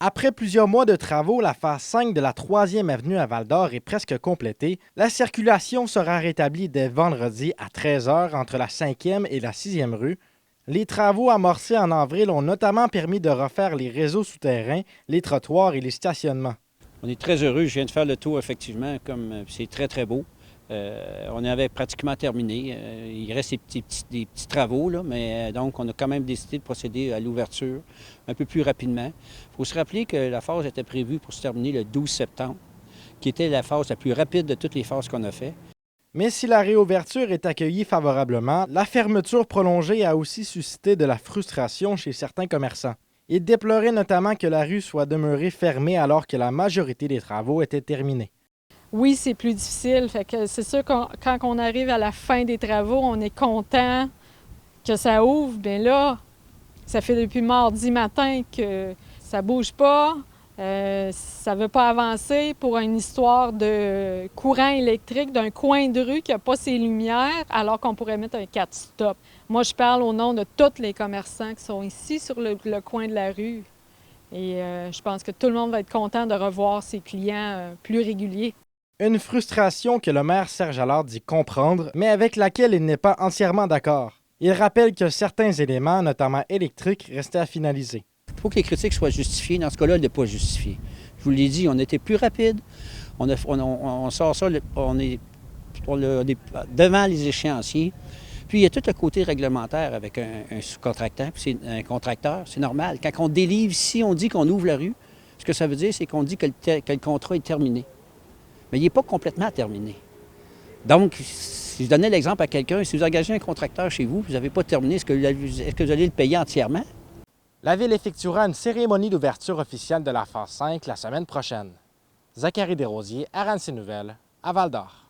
Après plusieurs mois de travaux, la phase 5 de la 3e avenue à Val-d'Or est presque complétée. La circulation sera rétablie dès vendredi à 13 h entre la 5e et la 6e rue. Les travaux amorcés en avril ont notamment permis de refaire les réseaux souterrains, les trottoirs et les stationnements. On est très heureux. Je viens de faire le tour, effectivement, comme c'est très, très beau. On avait pratiquement terminé. Il reste des petits travaux, là, mais donc on a quand même décidé de procéder à l'ouverture un peu plus rapidement. Il faut se rappeler que la phase était prévue pour se terminer le 12 septembre, qui était la phase la plus rapide de toutes les phases qu'on a faites. Mais si la réouverture est accueillie favorablement, la fermeture prolongée a aussi suscité de la frustration chez certains commerçants. Ils déploraient notamment que la rue soit demeurée fermée alors que la majorité des travaux étaient terminés. Oui, c'est plus difficile. Fait que c'est sûr que quand on arrive à la fin des travaux, on est content que ça ouvre. Bien là, ça fait depuis mardi matin que ça bouge pas. Ça ne veut pas avancer pour une histoire de courant électrique d'un coin de rue qui n'a pas ses lumières, alors qu'on pourrait mettre un 4-stop. Moi, je parle au nom de tous les commerçants qui sont ici sur le coin de la rue. Et je pense que tout le monde va être content de revoir ses clients plus réguliers. Une frustration que le maire Serge Allard dit comprendre, mais avec laquelle il n'est pas entièrement d'accord. Il rappelle que certains éléments, notamment électriques, restaient à finaliser. Il faut que les critiques soient justifiées. Dans ce cas-là, elle n'est pas justifiée. Je vous l'ai dit, on a été plus rapide. On sort ça, on est devant les échéanciers. Puis il y a tout le côté réglementaire avec un sous-contractant, puis c'est un contracteur, c'est normal. Quand on délivre ici, on dit qu'on ouvre la rue. Ce que ça veut dire, c'est qu'on dit que le contrat est terminé. Mais il n'est pas complètement terminé. Donc, si je donnais l'exemple à quelqu'un, si vous engagez un contracteur chez vous, vous n'avez pas terminé, est-ce que vous allez le payer entièrement? La Ville effectuera une cérémonie d'ouverture officielle de la phase 5 la semaine prochaine. Zachary Desrosiers, RNC Nouvelles, à Val-d'Or.